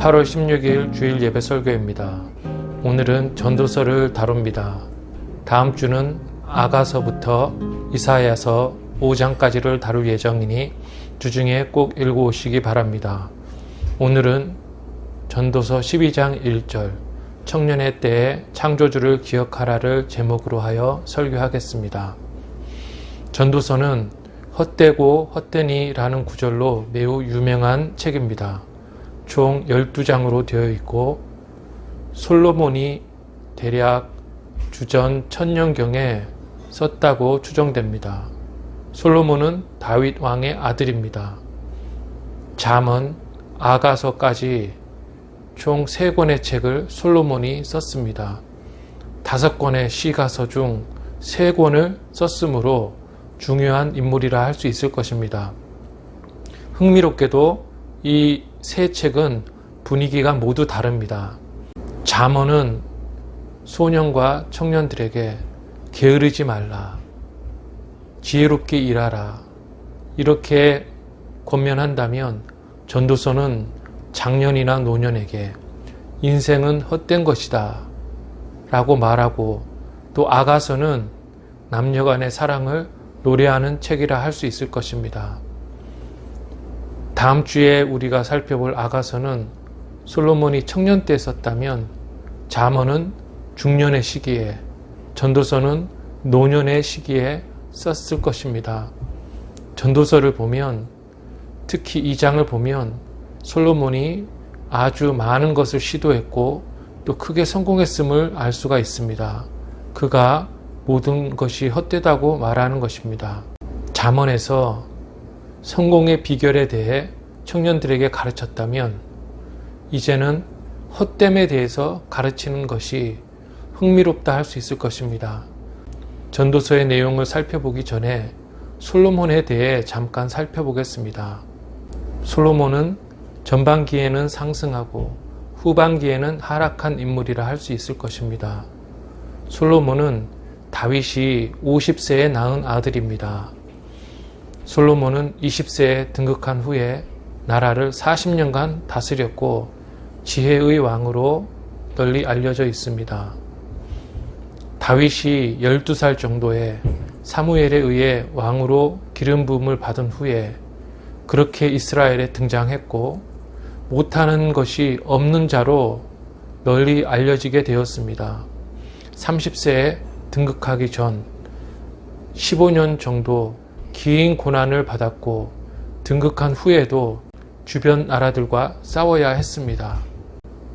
8월 16일 주일 예배 설교입니다. 오늘은 전도서를 다룹니다. 다음 주는 아가서부터 이사야서 5장까지를 다룰 예정이니 주중에 꼭 읽어오시기 바랍니다. 오늘은 전도서 12장 1절 청년의 때에 창조주를 기억하라를 제목으로 하여 설교하겠습니다. 전도서는 헛되고 헛되니라는 구절로 매우 유명한 책입니다. 총 12장으로 되어 있고 솔로몬이 대략 주전 1000년경에 썼다고 추정됩니다. 솔로몬은 다윗 왕의 아들입니다. 잠언, 아가서까지 총 3권의 책을 솔로몬이 썼습니다. 5권의 시가서 중 3권을 썼으므로 중요한 인물이라 할 수 있을 것입니다. 흥미롭게도 이 세 책은 분위기가 모두 다릅니다. 잠언은 소년과 청년들에게 게으르지 말라, 지혜롭게 일하라 이렇게 권면한다면, 전도서는 장년이나 노년에게 인생은 헛된 것이다 라고 말하고, 또 아가서는 남녀간의 사랑을 노래하는 책이라 할 수 있을 것입니다. 다음 주에 우리가 살펴볼 아가서는 솔로몬이 청년 때 썼다면, 잠언은 중년의 시기에, 전도서는 노년의 시기에 썼을 것입니다. 전도서를 보면, 특히 2장을 보면 솔로몬이 아주 많은 것을 시도했고 또 크게 성공했음을 알 수가 있습니다. 그가 모든 것이 헛되다고 말하는 것입니다. 잠언에서 성공의 비결에 대해 청년들에게 가르쳤다면, 이제는 헛됨에 대해서 가르치는 것이 흥미롭다 할 수 있을 것입니다. 전도서의 내용을 살펴보기 전에 솔로몬에 대해 잠깐 살펴보겠습니다. 솔로몬은 전반기에는 상승하고 후반기에는 하락한 인물이라 할 수 있을 것입니다. 솔로몬은 다윗이 50세에 낳은 아들입니다. 솔로몬은 20세에 등극한 후에 나라를 40년간 다스렸고 지혜의 왕으로 널리 알려져 있습니다. 다윗이 12살 정도에 사무엘에 의해 왕으로 기름 부음을 받은 후에 그렇게 이스라엘에 등장했고, 못하는 것이 없는 자로 널리 알려지게 되었습니다. 30세에 등극하기 전 15년 정도 긴 고난을 받았고, 등극한 후에도 주변 나라들과 싸워야 했습니다.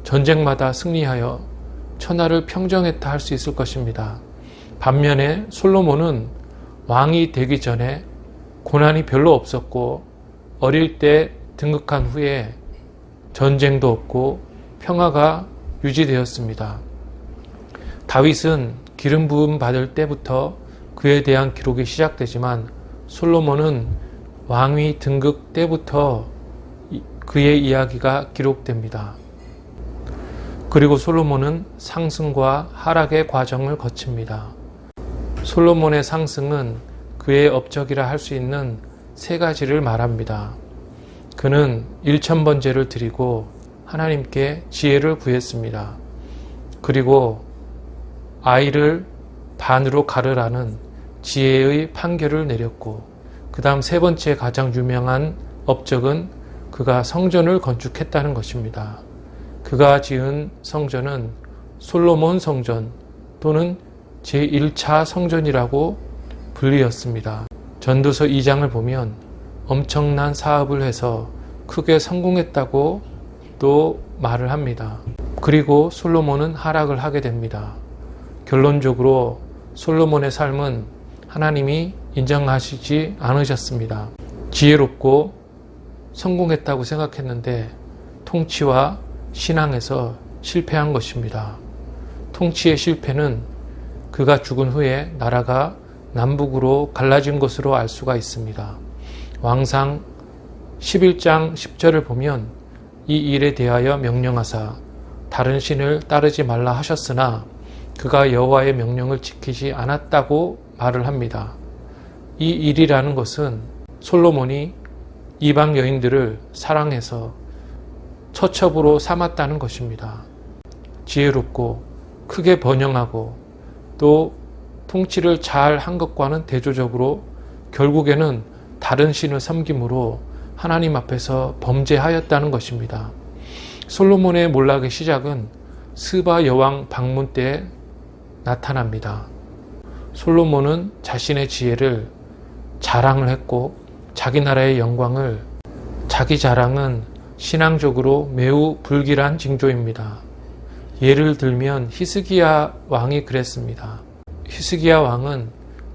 전쟁마다 승리하여 천하를 평정했다 할 수 있을 것입니다. 반면에 솔로몬은 왕이 되기 전에 고난이 별로 없었고, 어릴 때 등극한 후에 전쟁도 없고 평화가 유지되었습니다. 다윗은 기름 부음 받을 때부터 그에 대한 기록이 시작되지만, 솔로몬은 왕위 등극 때부터 그의 이야기가 기록됩니다. 그리고 솔로몬은 상승과 하락의 과정을 거칩니다. 솔로몬의 상승은 그의 업적이라 할 수 있는 3가지를 말합니다. 그는 1000번제를 드리고 하나님께 지혜를 구했습니다. 그리고 아이를 반으로 가르라는 지혜의 판결을 내렸고, 그 다음 3번째 가장 유명한 업적은 그가 성전을 건축했다는 것입니다. 그가 지은 성전은 솔로몬 성전 또는 제1차 성전이라고 불리었습니다. 전도서 2장을 보면 엄청난 사업을 해서 크게 성공했다고 또 말을 합니다. 그리고 솔로몬은 하락을 하게 됩니다. 결론적으로 솔로몬의 삶은 하나님이 인정하시지 않으셨습니다. 지혜롭고 성공했다고 생각했는데 통치와 신앙에서 실패한 것입니다. 통치의 실패는 그가 죽은 후에 나라가 남북으로 갈라진 것으로 알 수가 있습니다. 왕상 11장 10절을 보면 이 일에 대하여 명령하사 다른 신을 따르지 말라 하셨으나 그가 여호와의 명령을 지키지 않았다고 말을 합니다. 이 일이라는 것은 솔로몬이 이방 여인들을 사랑해서 처첩으로 삼았다는 것입니다. 지혜롭고 크게 번영하고 또 통치를 잘 한 것과는 대조적으로 결국에는 다른 신을 섬김으로 하나님 앞에서 범죄하였다는 것입니다. 솔로몬의 몰락의 시작은 스바 여왕 방문 때에 나타납니다. 솔로몬은 자신의 지혜를 자랑을 했고 자기 나라의 영광을, 자기 자랑은 신앙적으로 매우 불길한 징조입니다. 예를 들면 히스기야 왕이 그랬습니다. 히스기야 왕은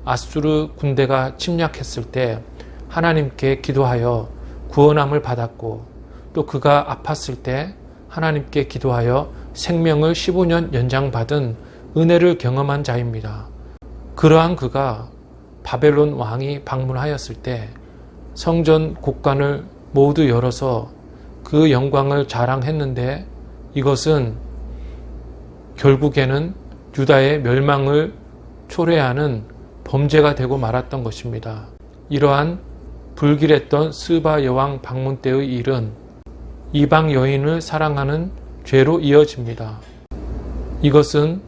아수르 군대가 침략했을 때 하나님께 기도하여 구원함을 받았고 또 그가 아팠을 때 하나님께 기도하여 생명을 15년 연장받은 은혜를 경험한 자입니다. 그러한 그가 바벨론 왕이 방문하였을 때 성전 곡관을 모두 열어서 그 영광을 자랑했는데 이것은 결국에는 유다의 멸망을 초래하는 범죄가 되고 말았던 것입니다. 이러한 불길했던 스바 여왕 방문 때의 일은 이방 여인을 사랑하는 죄로 이어집니다. 이것은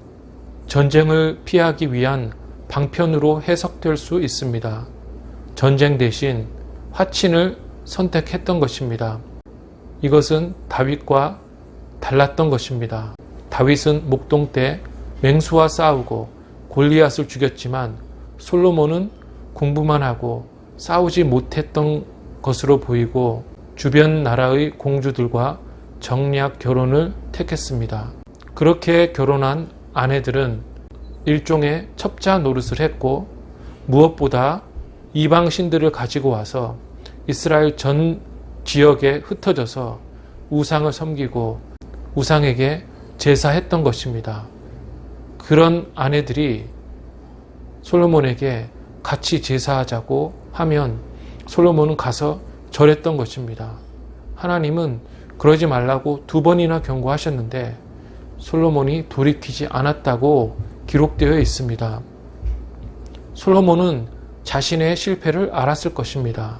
전쟁을 피하기 위한 방편으로 해석될 수 있습니다. 전쟁 대신 화친을 선택했던 것입니다. 이것은 다윗과 달랐던 것입니다. 다윗은 목동 때 맹수와 싸우고 골리앗을 죽였지만 솔로몬은 공부만 하고 싸우지 못했던 것으로 보이고 주변 나라의 공주들과 정략 결혼을 택했습니다. 그렇게 결혼한 아내들은 일종의 첩자 노릇을 했고 무엇보다 이방 신들을 가지고 와서 이스라엘 전 지역에 흩어져서 우상을 섬기고 우상에게 제사했던 것입니다. 그런 아내들이 솔로몬에게 같이 제사하자고 하면 솔로몬은 가서 절했던 것입니다. 하나님은 그러지 말라고 2번이나 경고하셨는데 솔로몬이 돌이키지 않았다고 기록되어 있습니다. 솔로몬은 자신의 실패를 알았을 것입니다.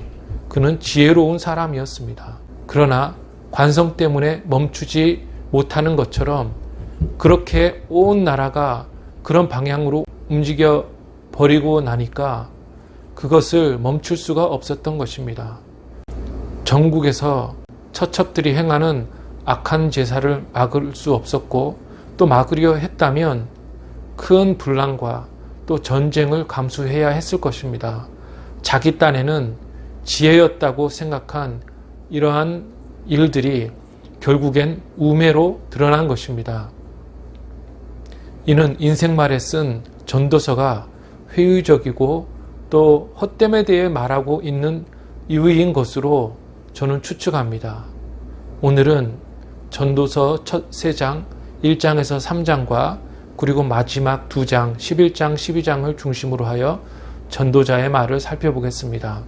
그는 지혜로운 사람이었습니다. 그러나 관성 때문에 멈추지 못하는 것처럼 그렇게 온 나라가 그런 방향으로 움직여 버리고 나니까 그것을 멈출 수가 없었던 것입니다. 전국에서 처첩들이 행하는 악한 제사를 막을 수 없었고 또 막으려 했다면 큰 분란과 또 전쟁을 감수해야 했을 것입니다. 자기 딴에는 지혜였다고 생각한 이러한 일들이 결국엔 우매로 드러난 것입니다. 이는 인생 말에 쓴 전도서가 회의적이고 또 헛됨에 대해 말하고 있는 이유인 것으로 저는 추측합니다. 오늘은 전도서 첫 3장 1장에서 3장과 그리고 마지막 2장 11장 12장을 중심으로 하여 전도자의 말을 살펴보겠습니다.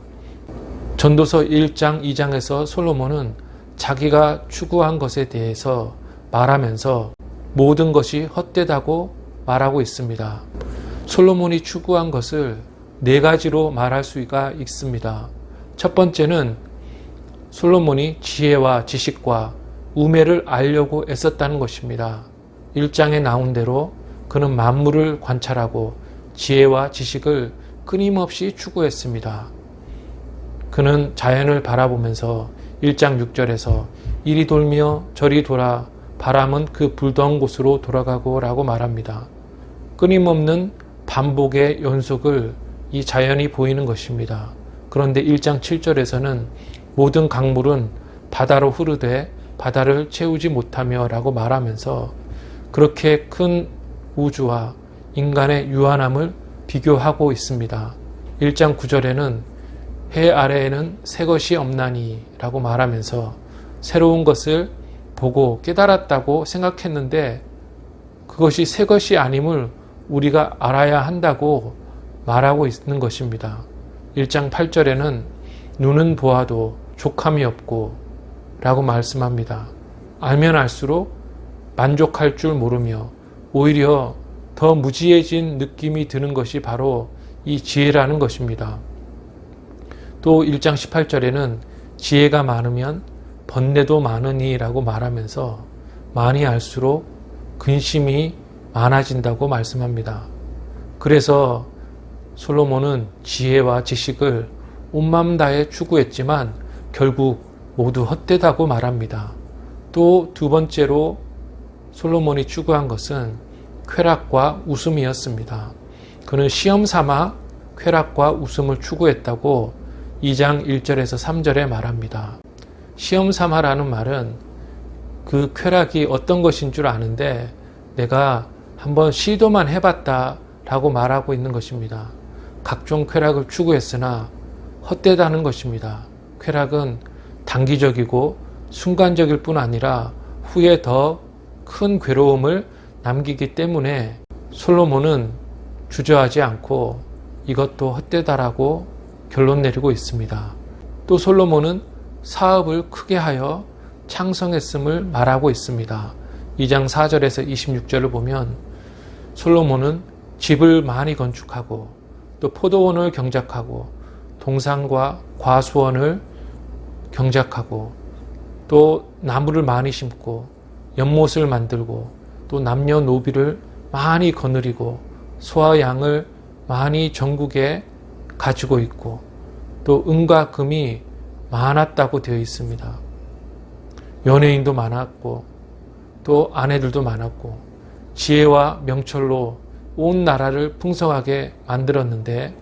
전도서 1장 2장에서 솔로몬은 자기가 추구한 것에 대해서 말하면서 모든 것이 헛되다고 말하고 있습니다. 솔로몬이 추구한 것을 4가지로 말할 수가 있습니다. 첫 번째는 솔로몬이 지혜와 지식과 우매를 알려고 애썼다는 것입니다. 1장에 나온 대로 그는 만물을 관찰하고 지혜와 지식을 끊임없이 추구했습니다. 그는 자연을 바라보면서 1장 6절에서 이리 돌며 저리 돌아 바람은 그 불던 곳으로 돌아가고 라고 말합니다. 끊임없는 반복의 연속을 이 자연이 보이는 것입니다. 그런데 1장 7절에서는 모든 강물은 바다로 흐르되 바다를 채우지 못하며 라고 말하면서 그렇게 큰 우주와 인간의 유한함을 비교하고 있습니다. 1장 9절에는 해 아래에는 새 것이 없나니 라고 말하면서 새로운 것을 보고 깨달았다고 생각했는데 그것이 새 것이 아님을 우리가 알아야 한다고 말하고 있는 것입니다. 1장 8절에는 눈은 보아도 족함이 없고 라고 말씀합니다. 알면 알수록 만족할 줄 모르며 오히려 더 무지해진 느낌이 드는 것이 바로 이 지혜라는 것입니다. 또 1장 18절에는 지혜가 많으면 번뇌도 많으니 라고 말하면서 많이 알수록 근심이 많아진다고 말씀합니다. 그래서 솔로몬은 지혜와 지식을 온 마음 다해 추구했지만 결국 모두 헛되다고 말합니다. 또 두 번째로 솔로몬이 추구한 것은 쾌락과 웃음이었습니다. 그는 시험 삼아 쾌락과 웃음을 추구했다고 2장 1절에서 3절에 말합니다. 시험 삼아라는 말은 그 쾌락이 어떤 것인 줄 아는데 내가 한번 시도만 해봤다 라고 말하고 있는 것입니다. 각종 쾌락을 추구했으나 헛되다는 것입니다. 쾌락은 단기적이고 순간적일 뿐 아니라 후에 더 큰 괴로움을 남기기 때문에 솔로몬은 주저하지 않고 이것도 헛되다라고 결론 내리고 있습니다. 또 솔로몬은 사업을 크게 하여 창성했음을 말하고 있습니다. 2장 4절에서 26절을 보면 솔로몬은 집을 많이 건축하고 또 포도원을 경작하고 동산과 과수원을 경작하고 또 나무를 많이 심고 연못을 만들고 또 남녀노비를 많이 거느리고 소와 양을 많이 전국에 가지고 있고 또 은과 금이 많았다고 되어 있습니다. 연예인도 많았고 또 아내들도 많았고 지혜와 명철로 온 나라를 풍성하게 만들었는데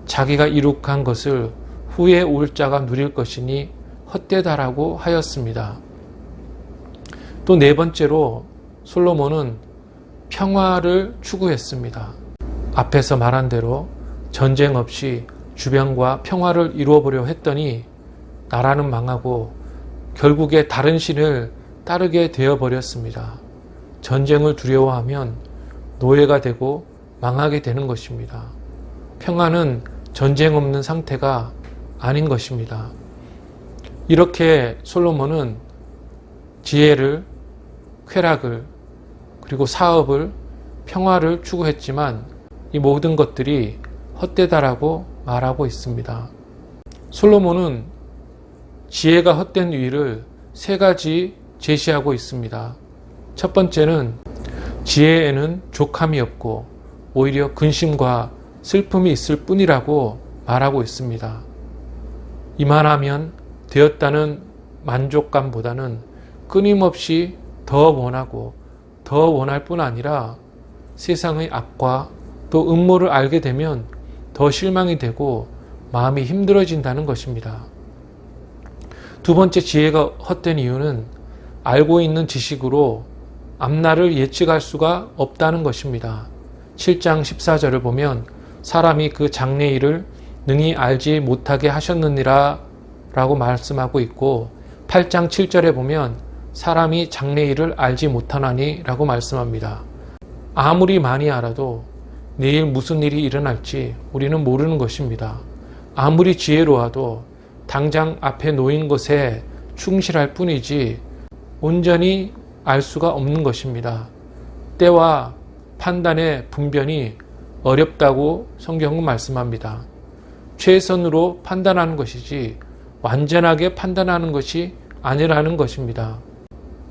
자기가 이룩한 것을 후에 올 자가 누릴 것이니 헛되다라고 하였습니다. 또 네 번째로 솔로몬은 평화를 추구했습니다. 앞에서 말한 대로 전쟁 없이 주변과 평화를 이루어보려 했더니 나라는 망하고 결국에 다른 신을 따르게 되어버렸습니다. 전쟁을 두려워하면 노예가 되고 망하게 되는 것입니다. 평화는 전쟁 없는 상태가 아닌 것입니다. 이렇게 솔로몬은 지혜를, 쾌락을, 그리고 사업을, 평화를 추구했지만 이 모든 것들이 헛되다라고 말하고 있습니다. 솔로몬은 지혜가 헛된 이유를 세 가지 제시하고 있습니다. 첫 번째는 지혜에는 족함이 없고 오히려 근심과 슬픔이 있을 뿐이라고 말하고 있습니다. 이만하면 되었다는 만족감보다는 끊임없이 더 원하고 더 원할 뿐 아니라 세상의 악과 또 음모를 알게 되면 더 실망이 되고 마음이 힘들어진다는 것입니다. 두 번째 지혜가 헛된 이유는 알고 있는 지식으로 앞날을 예측할 수가 없다는 것입니다. 7장 14절을 보면 사람이 그 장래일을 능히 알지 못하게 하셨느니라 라고 말씀하고 있고 8장 7절에 보면 사람이 장래일을 알지 못하나니 라고 말씀합니다. 아무리 많이 알아도 내일 무슨 일이 일어날지 우리는 모르는 것입니다. 아무리 지혜로워도 당장 앞에 놓인 것에 충실할 뿐이지 온전히 알 수가 없는 것입니다. 때와 판단의 분별이 어렵다고 성경은 말씀합니다. 최선으로 판단하는 것이지 완전하게 판단하는 것이 아니라는 것입니다.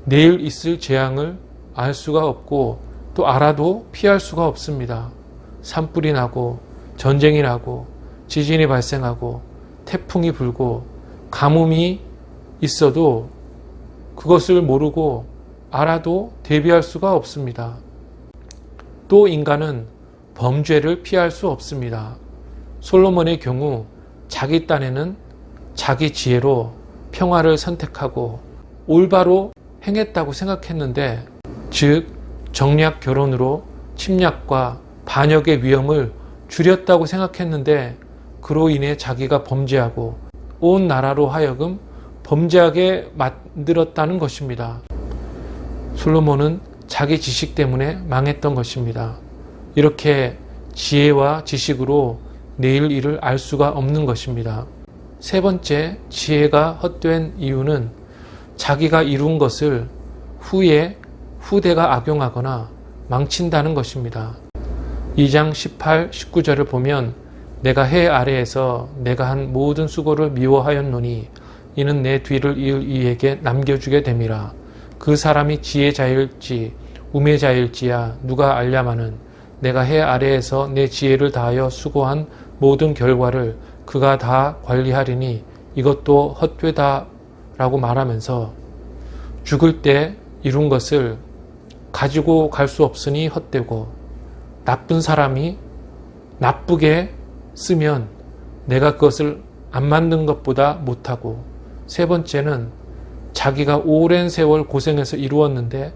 내일 있을 재앙을 알 수가 없고 또 알아도 피할 수가 없습니다. 산불이 나고 전쟁이 나고 지진이 발생하고 태풍이 불고 가뭄이 있어도 그것을 모르고 알아도 대비할 수가 없습니다. 또 인간은 범죄를 피할 수 없습니다. 솔로몬의 경우 자기 딴에는 자기 지혜로 평화를 선택하고 올바로 행했다고 생각했는데, 즉 정략 결혼으로 침략과 반역의 위험을 줄였다고 생각했는데 그로 인해 자기가 범죄하고 온 나라로 하여금 범죄하게 만들었다는 것입니다. 솔로몬은 자기 지식 때문에 망했던 것입니다. 이렇게 지혜와 지식으로 내일 일을 알 수가 없는 것입니다. 세 번째, 지혜가 헛된 이유는 자기가 이룬 것을 후에 후대가 악용하거나 망친다는 것입니다. 2장 18, 19절을 보면 내가 해 아래에서 내가 한 모든 수고를 미워하였노니 이는 내 뒤를 이을 이에게 남겨주게 됨이라. 그 사람이 지혜자일지 우매자일지야 누가 알랴마는 내가 해 아래에서 내 지혜를 다하여 수고한 모든 결과를 그가 다 관리하리니 이것도 헛되다 라고 말하면서 죽을 때 이룬 것을 가지고 갈 수 없으니 헛되고 나쁜 사람이 나쁘게 쓰면 내가 그것을 안 만든 것보다 못하고 세 번째는 자기가 오랜 세월 고생해서 이루었는데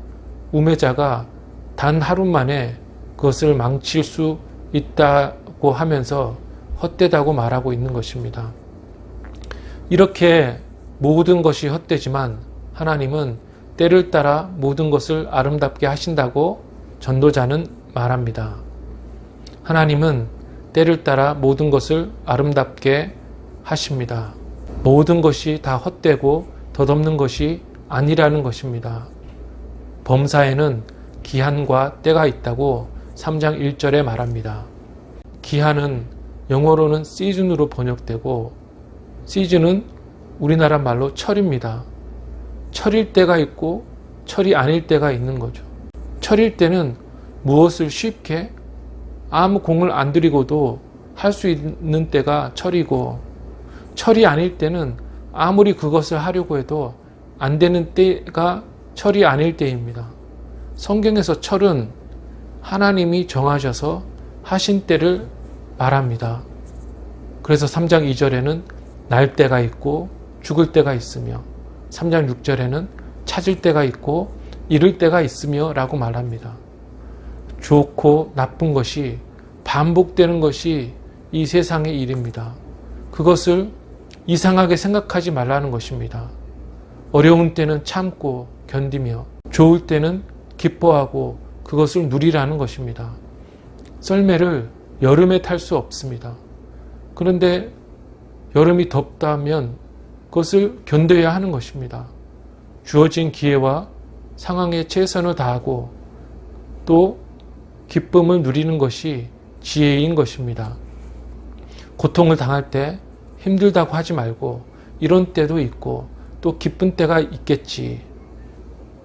우매자가 단 하루 만에 그것을 망칠 수 있다고 하면서 헛되다고 말하고 있는 것입니다. 이렇게 모든 것이 헛되지만 하나님은 때를 따라 모든 것을 아름답게 하신다고 전도자는 말합니다. 하나님은 때를 따라 모든 것을 아름답게 하십니다. 모든 것이 다 헛되고 덧없는 것이 아니라는 것입니다. 범사에는 기한과 때가 있다고 3장 1절에 말합니다. 기한은 영어로는 시즌으로 번역되고 시즌은 우리나라 말로 철입니다. 철일 때가 있고 철이 아닐 때가 있는 거죠. 철일 때는 무엇을 쉽게 아무 공을 안 들이고도 할 수 있는 때가 철이고 철이 아닐 때는 아무리 그것을 하려고 해도 안 되는 때가 철이 아닐 때입니다. 성경에서 철은 하나님이 정하셔서 하신 때를 말합니다. 그래서 3장 2절에는 날 때가 있고 죽을 때가 있으며 3장 6절에는 찾을 때가 있고 잃을 때가 있으며 라고 말합니다. 좋고 나쁜 것이 반복되는 것이 이 세상의 일입니다. 그것을 이상하게 생각하지 말라는 것입니다. 어려운 때는 참고 견디며 좋을 때는 기뻐하고 그것을 누리라는 것입니다. 썰매를 여름에 탈 수 없습니다. 그런데 여름이 덥다면 그것을 견뎌야 하는 것입니다. 주어진 기회와 상황에 최선을 다하고 또 기쁨을 누리는 것이 지혜인 것입니다. 고통을 당할 때 힘들다고 하지 말고 이런 때도 있고 또 기쁜 때가 있겠지.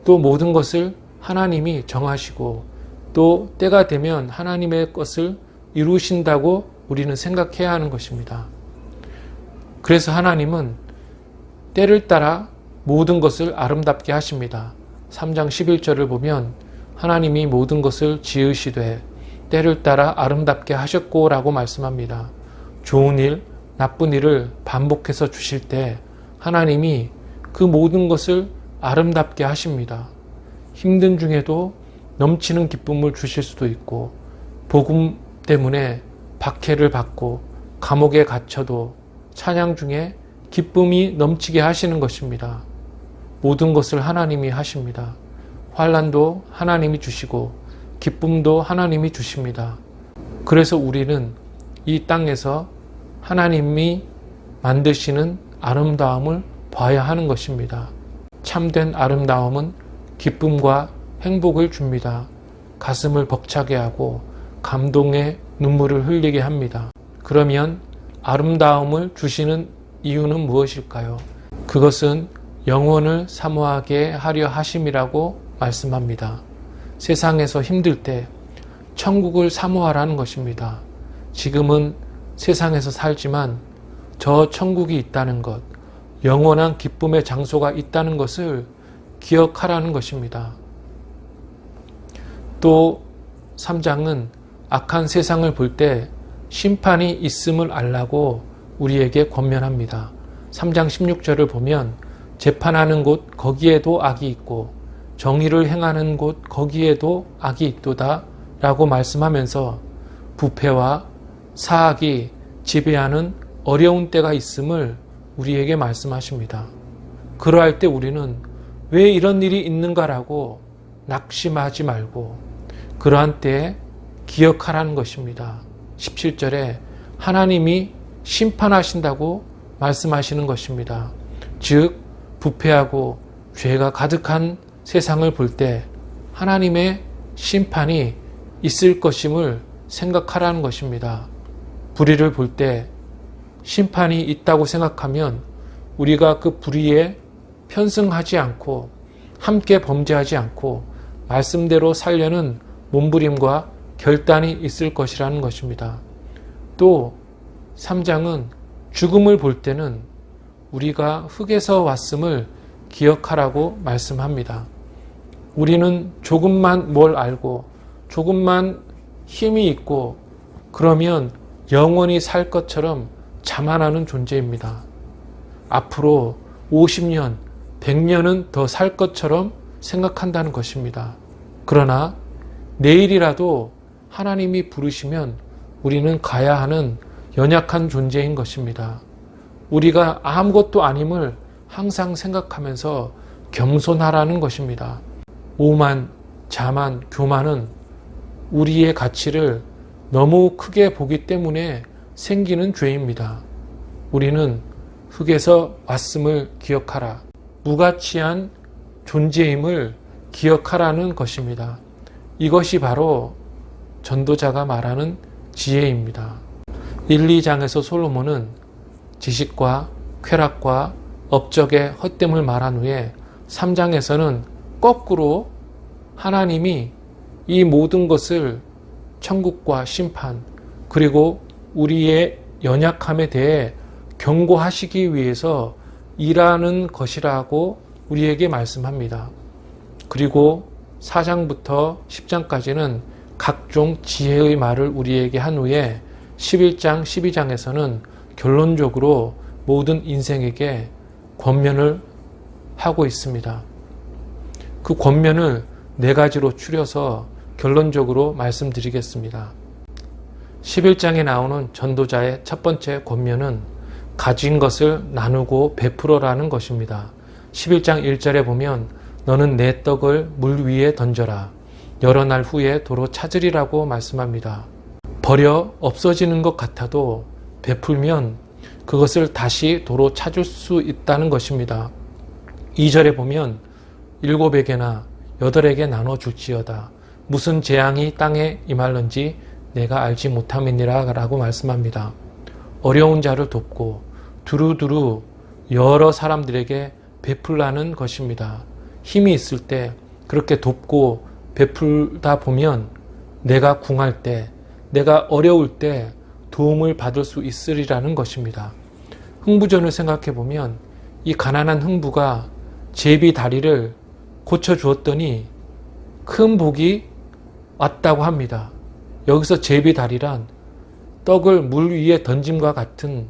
또 모든 것을 하나님이 정하시고 또 때가 되면 하나님의 것을 이루신다고 우리는 생각해야 하는 것입니다. 그래서 하나님은 때를 따라 모든 것을 아름답게 하십니다. 3장 11절을 보면 하나님이 모든 것을 지으시되 때를 따라 아름답게 하셨고 라고 말씀합니다. 좋은 일, 나쁜 일을 반복해서 주실 때 하나님이 그 모든 것을 아름답게 하십니다. 힘든 중에도 넘치는 기쁨을 주실 수도 있고 복음 때문에 박해를 받고 감옥에 갇혀도 찬양 중에 기쁨이 넘치게 하시는 것입니다. 모든 것을 하나님이 하십니다. 환난도 하나님이 주시고 기쁨도 하나님이 주십니다. 그래서 우리는 이 땅에서 하나님이 만드시는 아름다움을 봐야 하는 것입니다. 참된 아름다움은 기쁨과 행복을 줍니다. 가슴을 벅차게 하고 감동의 눈물을 흘리게 합니다. 그러면 아름다움을 주시는 이유는 무엇일까요? 그것은 영혼을 사모하게 하려 하심이라고 말씀합니다. 세상에서 힘들 때 천국을 사모하라는 것입니다. 지금은 세상에서 살지만 저 천국이 있다는 것, 영원한 기쁨의 장소가 있다는 것을 기억하라는 것입니다. 또 3장은 악한 세상을 볼 때 심판이 있음을 알라고 우리에게 권면합니다. 3장 16절을 보면 재판하는 곳 거기에도 악이 있고 정의를 행하는 곳 거기에도 악이 있도다 라고 말씀하면서 부패와 사악이 지배하는 어려운 때가 있음을 우리에게 말씀하십니다. 그러할 때 우리는 왜 이런 일이 있는가라고 낙심하지 말고 그러한 때에 기억하라는 것입니다. 17절에 하나님이 심판하신다고 말씀하시는 것입니다. 즉 부패하고 죄가 가득한 세상을 볼 때 하나님의 심판이 있을 것임을 생각하라는 것입니다. 불의를 볼 때 심판이 있다고 생각하면 우리가 그 불의에 편승하지 않고 함께 범죄하지 않고 말씀대로 살려는 몸부림과 결단이 있을 것이라는 것입니다. 또 3장은 죽음을 볼 때는 우리가 흙에서 왔음을 기억하라고 말씀합니다. 우리는 조금만 뭘 알고 조금만 힘이 있고 그러면 영원히 살 것처럼 자만하는 존재입니다. 앞으로 50년, 100년은 더 살 것처럼 생각한다는 것입니다. 그러나 내일이라도 하나님이 부르시면 우리는 가야 하는 연약한 존재인 것입니다. 우리가 아무것도 아님을 항상 생각하면서 겸손하라는 것입니다. 오만, 자만, 교만은 우리의 가치를 너무 크게 보기 때문에 생기는 죄입니다. 우리는 흙에서 왔음을 기억하라. 무가치한 존재임을 기억하라는 것입니다. 이것이 바로 전도자가 말하는 지혜입니다. 1, 2장에서 솔로몬은 지식과 쾌락과 업적의 헛됨을 말한 후에 3장에서는 거꾸로 하나님이 이 모든 것을 천국과 심판 그리고 우리의 연약함에 대해 경고하시기 위해서 일하는 것이라고 우리에게 말씀합니다. 그리고 4장부터 10장까지는 각종 지혜의 말을 우리에게 한 후에 11장, 12장에서는 결론적으로 모든 인생에게 권면을 하고 있습니다. 그 권면을 4가지로 추려서 결론적으로 말씀드리겠습니다. 11장에 나오는 전도자의 첫 번째 권면은 가진 것을 나누고 베풀어라는 것입니다. 11장 1절에 보면 너는 내 떡을 물 위에 던져라. 여러 날 후에 도로 찾으리라고 말씀합니다. 버려 없어지는 것 같아도 베풀면 그것을 다시 도로 찾을 수 있다는 것입니다. 2절에 보면 7에게나 8에게 나눠줄지어다. 무슨 재앙이 땅에 임할는지 내가 알지 못함이니라 라고 말씀합니다. 어려운 자를 돕고 두루두루 여러 사람들에게 베풀라는 것입니다. 힘이 있을 때 그렇게 돕고 베풀다 보면 내가 궁할 때, 내가 어려울 때 도움을 받을 수 있으리라는 것입니다. 흥부전을 생각해 보면 이 가난한 흥부가 제비 다리를 고쳐주었더니 큰 복이 왔다고 합니다. 여기서 제비 다리란 떡을 물 위에 던짐과 같은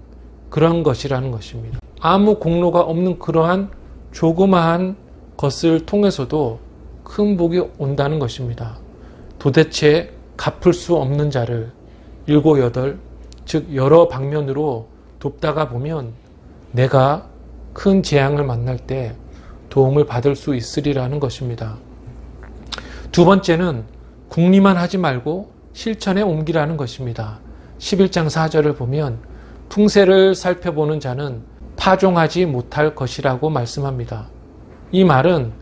그런 것이라는 것입니다. 아무 공로가 없는 그러한 조그마한 것을 통해서도 큰 복이 온다는 것입니다. 도대체 갚을 수 없는 자를 7, 8, 즉 여러 방면으로 돕다가 보면 내가 큰 재앙을 만날 때 도움을 받을 수 있으리라는 것입니다. 두 번째는 궁리만 하지 말고 실천에 옮기라는 것입니다. 11장 4절을 보면 풍세를 살펴보는 자는 파종하지 못할 것이라고 말씀합니다. 이 말은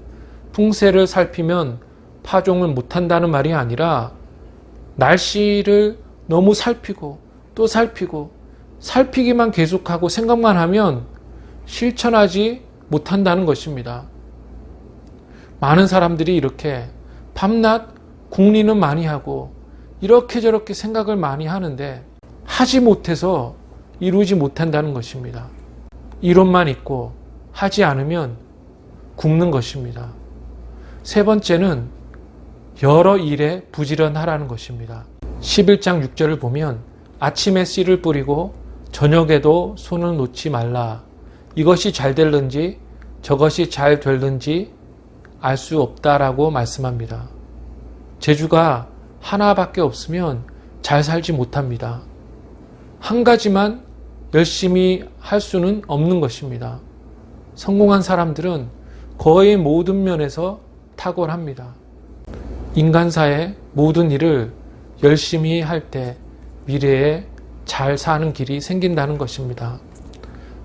풍세를 살피면 파종을 못한다는 말이 아니라 날씨를 너무 살피고 또 살피고 살피기만 계속하고 생각만 하면 실천하지 못한다는 것입니다. 많은 사람들이 이렇게 밤낮 궁리는 많이 하고 이렇게 저렇게 생각을 많이 하는데 하지 못해서 이루지 못한다는 것입니다. 이론만 있고 하지 않으면 굶는 것입니다. 세 번째는 여러 일에 부지런하라는 것입니다. 11장 6절을 보면 아침에 씨를 뿌리고 저녁에도 손을 놓지 말라. 이것이 잘 될는지 저것이 잘 될는지 알 수 없다라고 말씀합니다. 재주가 하나밖에 없으면 잘 살지 못합니다. 한 가지만 열심히 할 수는 없는 것입니다. 성공한 사람들은 거의 모든 면에서 탁월합니다. 인간사의 모든 일을 열심히 할 때 미래에 잘 사는 길이 생긴다는 것입니다.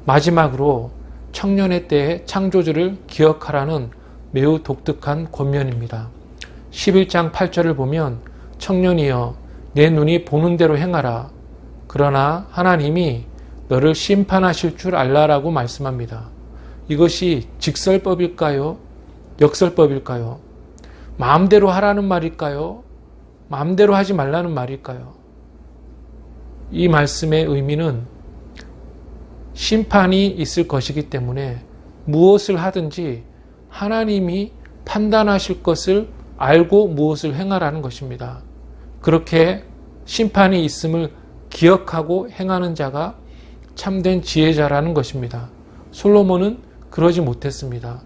마지막으로 청년의 때의 창조주를 기억하라는 매우 독특한 권면입니다. 11장 8절을 보면 청년이여 내 눈이 보는 대로 행하라. 그러나 하나님이 너를 심판하실 줄 알라라고 말씀합니다. 이것이 직설법일까요? 역설법일까요? 마음대로 하라는 말일까요? 마음대로 하지 말라는 말일까요? 이 말씀의 의미는 심판이 있을 것이기 때문에 무엇을 하든지 하나님이 판단하실 것을 알고 무엇을 행하라는 것입니다. 그렇게 심판이 있음을 기억하고 행하는 자가 참된 지혜자라는 것입니다. 솔로몬은 그러지 못했습니다.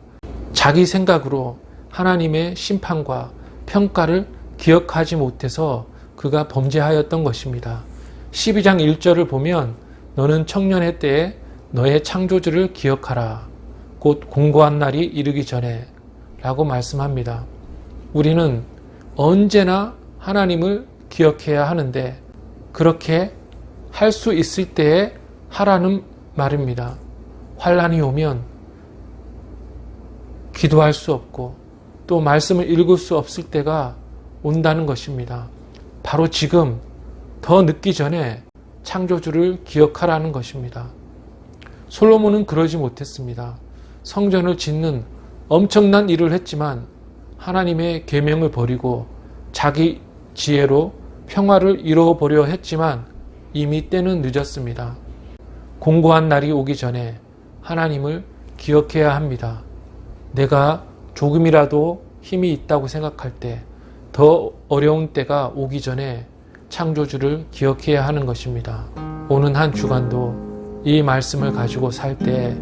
자기 생각으로 하나님의 심판과 평가를 기억하지 못해서 그가 범죄하였던 것입니다. 12장 1절을 보면 너는 청년의 때에 너의 창조주를 기억하라. 곧 공고한 날이 이르기 전에 라고 말씀합니다. 우리는 언제나 하나님을 기억해야 하는데 그렇게 할 수 있을 때에 하라는 말입니다. 환난이 오면 기도할 수 없고 또 말씀을 읽을 수 없을 때가 온다는 것입니다. 바로 지금 더 늦기 전에 창조주를 기억하라는 것입니다. 솔로몬은 그러지 못했습니다. 성전을 짓는 엄청난 일을 했지만 하나님의 계명을 버리고 자기 지혜로 평화를 이루어보려 했지만 이미 때는 늦었습니다. 공고한 날이 오기 전에 하나님을 기억해야 합니다. 내가 조금이라도 힘이 있다고 생각할 때 더 어려운 때가 오기 전에 창조주를 기억해야 하는 것입니다. 오는 한 주간도 이 말씀을 가지고 살 때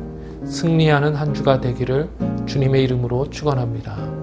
승리하는 한 주가 되기를 주님의 이름으로 축원합니다.